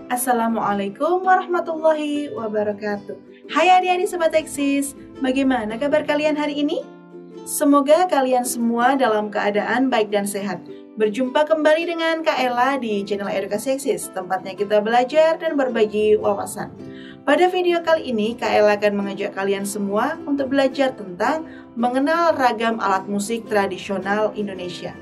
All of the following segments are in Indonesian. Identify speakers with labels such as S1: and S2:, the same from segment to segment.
S1: Assalamualaikum warahmatullahi wabarakatuh. Hai adik-adik Sobat Eksis, bagaimana kabar kalian hari ini? Semoga kalian semua dalam keadaan baik dan sehat. Berjumpa kembali dengan Kak Ella di channel Edukasi Eksis, tempatnya kita belajar dan berbagi wawasan. Pada video kali ini, Kak Ella akan mengajak kalian semua untuk belajar tentang mengenal ragam alat musik tradisional Indonesia.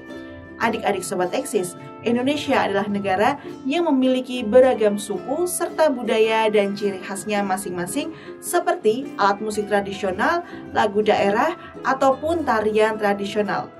S1: Adik-adik Sobat Eksis, Indonesia adalah negara yang memiliki beragam suku serta budaya dan ciri khasnya masing-masing seperti alat musik tradisional, lagu daerah, ataupun tarian tradisional.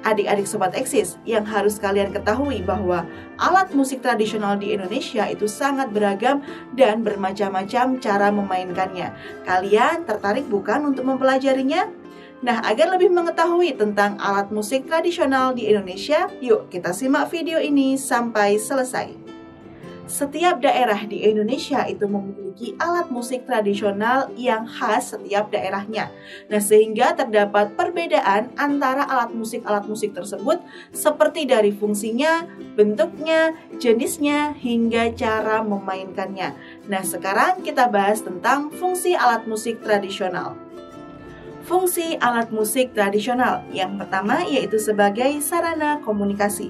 S1: Adik-adik Sobat Eksis, yang harus kalian ketahui bahwa alat musik tradisional di Indonesia itu sangat beragam dan bermacam-macam cara memainkannya. Kalian tertarik bukan untuk mempelajarinya? Nah, agar lebih mengetahui tentang alat musik tradisional di Indonesia, yuk kita simak video ini sampai selesai. Setiap daerah di Indonesia itu memiliki alat musik tradisional yang khas setiap daerahnya. Nah, sehingga terdapat perbedaan antara alat musik tersebut seperti dari fungsinya, bentuknya, jenisnya, hingga cara memainkannya. Nah, sekarang kita bahas tentang fungsi alat musik tradisional. Fungsi alat musik tradisional yang pertama yaitu sebagai sarana komunikasi.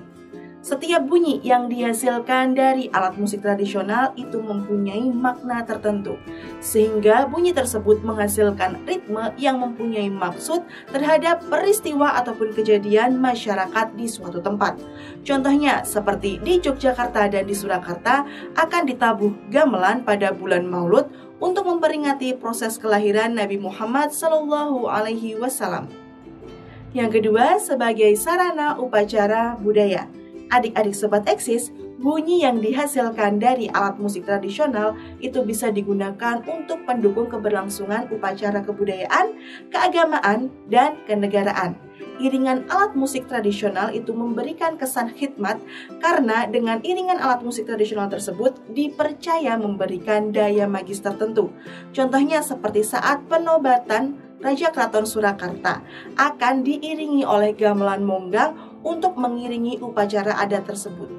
S1: Setiap bunyi yang dihasilkan dari alat musik tradisional itu mempunyai makna tertentu, sehingga bunyi tersebut menghasilkan ritme yang mempunyai maksud terhadap peristiwa ataupun kejadian masyarakat di suatu tempat. Contohnya seperti di Yogyakarta dan di Surakarta akan ditabuh gamelan pada bulan Maulud untuk memperingati proses kelahiran Nabi Muhammad SAW. Yang kedua, sebagai sarana upacara budaya. Adik-adik Sobat Eksis, bunyi yang dihasilkan dari alat musik tradisional itu bisa digunakan untuk pendukung keberlangsungan upacara kebudayaan, keagamaan, dan kenegaraan. Iringan alat musik tradisional itu memberikan kesan khidmat karena dengan iringan alat musik tradisional tersebut dipercaya memberikan daya magis tertentu. Contohnya seperti saat penobatan Raja Keraton Surakarta akan diiringi oleh gamelan Monggang untuk mengiringi upacara adat tersebut.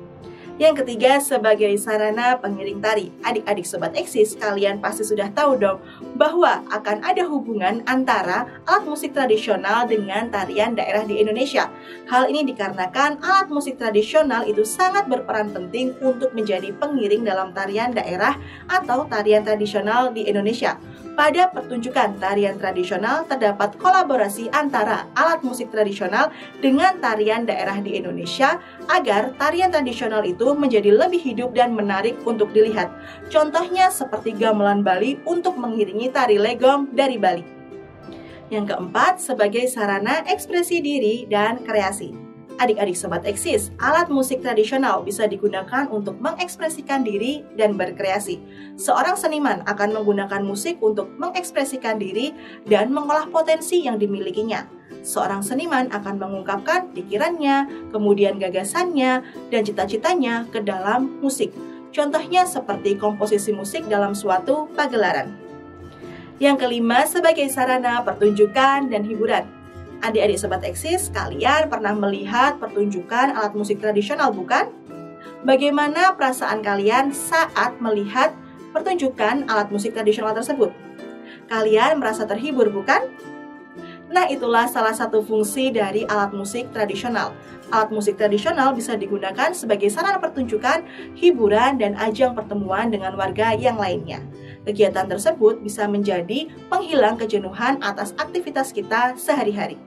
S1: Yang ketiga, sebagai sarana pengiring tari. Adik-adik Sobat Eksis, kalian pasti sudah tahu dong bahwa akan ada hubungan antara alat musik tradisional dengan tarian daerah di Indonesia. Hal ini dikarenakan alat musik tradisional itu sangat berperan penting untuk menjadi pengiring dalam tarian daerah atau tarian tradisional di Indonesia. Pada pertunjukan tarian tradisional terdapat kolaborasi antara alat musik tradisional dengan tarian daerah di Indonesia agar tarian tradisional itu menjadi lebih hidup dan menarik untuk dilihat. Contohnya seperti gamelan Bali untuk mengiringi tari legong dari Bali. Yang keempat, sebagai sarana ekspresi diri dan kreasi. Adik-adik Sobat Eksis, alat musik tradisional bisa digunakan untuk mengekspresikan diri dan berkreasi. Seorang seniman akan menggunakan musik untuk mengekspresikan diri dan mengolah potensi yang dimilikinya. Seorang seniman akan mengungkapkan pikirannya, kemudian gagasannya, dan cita-citanya ke dalam musik. Contohnya seperti komposisi musik dalam suatu pagelaran. Yang kelima, sebagai sarana pertunjukan dan hiburan. Adik-adik Sobat Eksis, kalian pernah melihat pertunjukan alat musik tradisional bukan? Bagaimana perasaan kalian saat melihat pertunjukan alat musik tradisional tersebut? Kalian merasa terhibur bukan? Nah, itulah salah satu fungsi dari alat musik tradisional. Alat musik tradisional bisa digunakan sebagai sarana pertunjukan, hiburan, dan ajang pertemuan dengan warga yang lainnya. Kegiatan tersebut bisa menjadi penghilang kejenuhan atas aktivitas kita sehari-hari.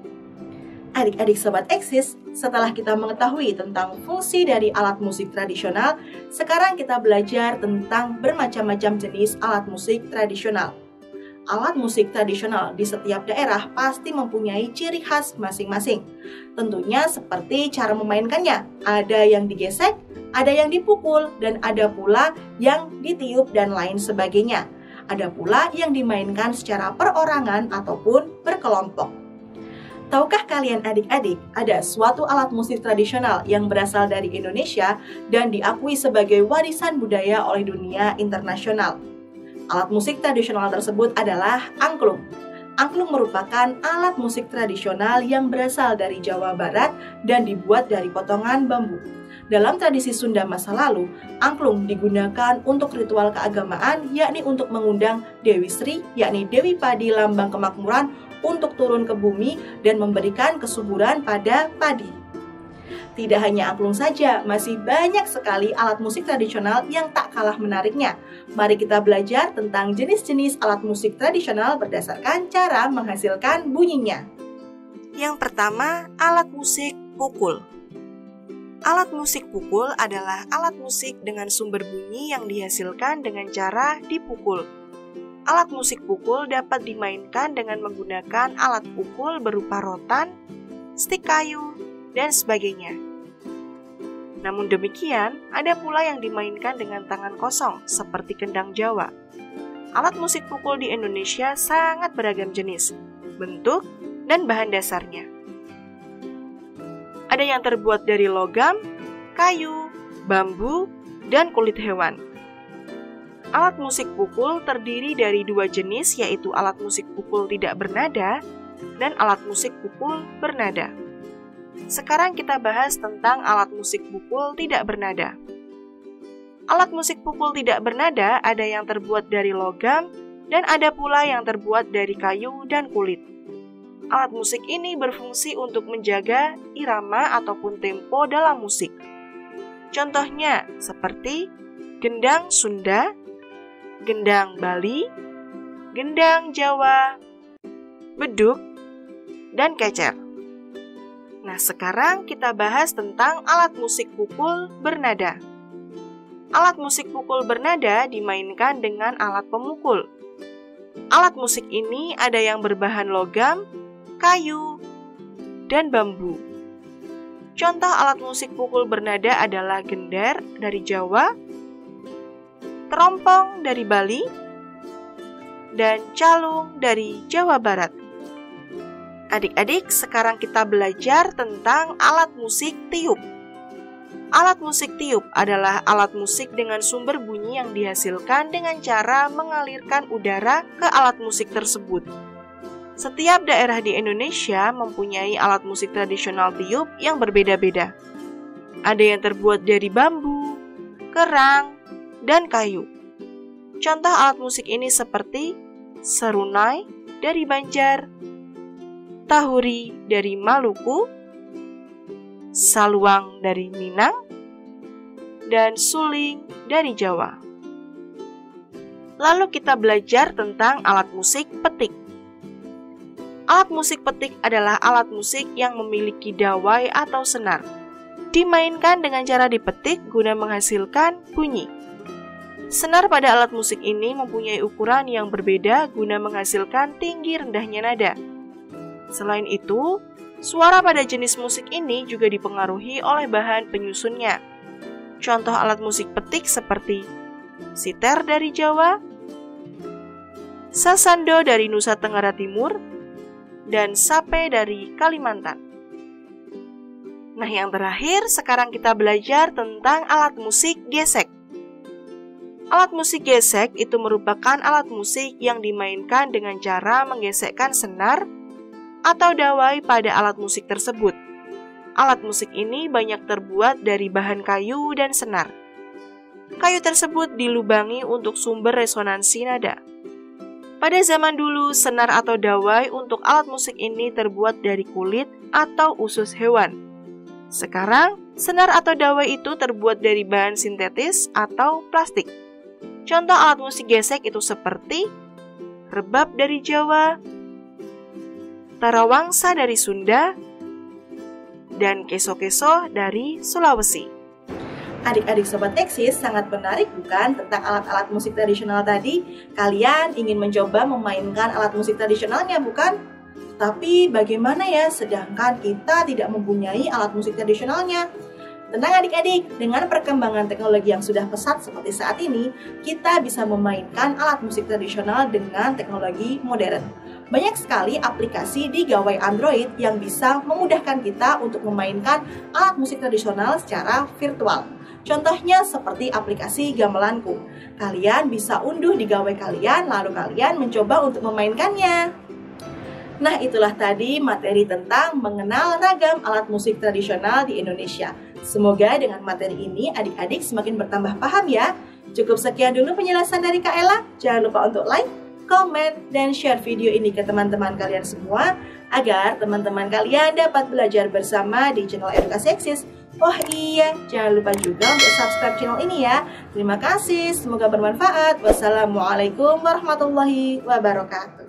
S1: Adik-adik Sobat Eksis, setelah kita mengetahui tentang fungsi dari alat musik tradisional, sekarang kita belajar tentang bermacam-macam jenis alat musik tradisional. Alat musik tradisional di setiap daerah pasti mempunyai ciri khas masing-masing. Tentunya seperti cara memainkannya, ada yang digesek, ada yang dipukul, dan ada pula yang ditiup dan lain sebagainya. Ada pula yang dimainkan secara perorangan ataupun berkelompok. Tahukah kalian adik-adik, ada suatu alat musik tradisional yang berasal dari Indonesia dan diakui sebagai warisan budaya oleh dunia internasional. Alat musik tradisional tersebut adalah angklung. Angklung merupakan alat musik tradisional yang berasal dari Jawa Barat dan dibuat dari potongan bambu. Dalam tradisi Sunda masa lalu, angklung digunakan untuk ritual keagamaan, yakni untuk mengundang Dewi Sri, yakni Dewi Padi lambang kemakmuran, untuk turun ke bumi dan memberikan kesuburan pada padi. Tidak hanya angklung saja, masih banyak sekali alat musik tradisional yang tak kalah menariknya. Mari kita belajar tentang jenis-jenis alat musik tradisional berdasarkan cara menghasilkan bunyinya.
S2: Yang pertama, alat musik pukul. Alat musik pukul adalah alat musik dengan sumber bunyi yang dihasilkan dengan cara dipukul. Alat musik pukul dapat dimainkan dengan menggunakan alat pukul berupa rotan, stik kayu, dan sebagainya. Namun demikian, ada pula yang dimainkan dengan tangan kosong, seperti kendang Jawa. Alat musik pukul di Indonesia sangat beragam jenis, bentuk, dan bahan dasarnya. Ada yang terbuat dari logam, kayu, bambu, dan kulit hewan. Alat musik pukul terdiri dari dua jenis, yaitu alat musik pukul tidak bernada dan alat musik pukul bernada. Sekarang kita bahas tentang alat musik pukul tidak bernada. Alat musik pukul tidak bernada ada yang terbuat dari logam dan ada pula yang terbuat dari kayu dan kulit. Alat musik ini berfungsi untuk menjaga irama ataupun tempo dalam musik. Contohnya seperti gendang Sunda, gendang Bali, gendang Jawa, beduk, dan kecer. Nah, sekarang kita bahas tentang alat musik pukul bernada. Alat musik pukul bernada dimainkan dengan alat pemukul. Alat musik ini ada yang berbahan logam, kayu, dan bambu. Contoh alat musik pukul bernada adalah gender dari Jawa, terompong dari Bali, dan calung dari Jawa Barat. Adik-adik, sekarang kita belajar tentang alat musik tiup. Alat musik tiup adalah alat musik dengan sumber bunyi yang dihasilkan dengan cara mengalirkan udara ke alat musik tersebut. Setiap daerah di Indonesia mempunyai alat musik tradisional tiup yang berbeda-beda. Ada yang terbuat dari bambu, kerang, dan kayu. Contoh alat musik ini seperti serunai dari Banjar, tahuri dari Maluku, saluang dari Minang, dan suling dari Jawa. Lalu kita belajar tentang alat musik petik. Alat musik petik adalah alat musik yang memiliki dawai atau senar. Dimainkan dengan cara dipetik guna menghasilkan bunyi. Senar pada alat musik ini mempunyai ukuran yang berbeda guna menghasilkan tinggi rendahnya nada. Selain itu, suara pada jenis musik ini juga dipengaruhi oleh bahan penyusunnya. Contoh alat musik petik seperti siter dari Jawa, sasando dari Nusa Tenggara Timur, dan sape dari Kalimantan. Nah, yang terakhir, sekarang kita belajar tentang alat musik gesek. Alat musik gesek itu merupakan alat musik yang dimainkan dengan cara menggesekkan senar atau dawai pada alat musik tersebut. Alat musik ini banyak terbuat dari bahan kayu dan senar. Kayu tersebut dilubangi untuk sumber resonansi nada. Pada zaman dulu, senar atau dawai untuk alat musik ini terbuat dari kulit atau usus hewan. Sekarang, senar atau dawai itu terbuat dari bahan sintetis atau plastik. Contoh alat musik gesek itu seperti rebab dari Jawa, tarawangsa dari Sunda, dan keso-keso dari Sulawesi.
S1: Adik-adik Sobat Eksis, sangat menarik bukan tentang alat-alat musik tradisional tadi? Kalian ingin mencoba memainkan alat musik tradisionalnya bukan? Tapi bagaimana ya sedangkan kita tidak mempunyai alat musik tradisionalnya? Tenang adik-adik, dengan perkembangan teknologi yang sudah pesat seperti saat ini, kita bisa memainkan alat musik tradisional dengan teknologi modern. Banyak sekali aplikasi di gawai Android yang bisa memudahkan kita untuk memainkan alat musik tradisional secara virtual. Contohnya seperti aplikasi gamelanku. Kalian bisa unduh di gawai kalian, lalu kalian mencoba untuk memainkannya. Nah, itulah tadi materi tentang mengenal ragam alat musik tradisional di Indonesia. Semoga dengan materi ini adik-adik semakin bertambah paham ya. Cukup sekian dulu penjelasan dari Kak Ella. Jangan lupa untuk like, komen, dan share video ini ke teman-teman kalian semua agar teman-teman kalian dapat belajar bersama di channel Edukasi Eksis. Oh iya, jangan lupa juga untuk subscribe channel ini ya. Terima kasih, semoga bermanfaat. Wassalamualaikum warahmatullahi wabarakatuh.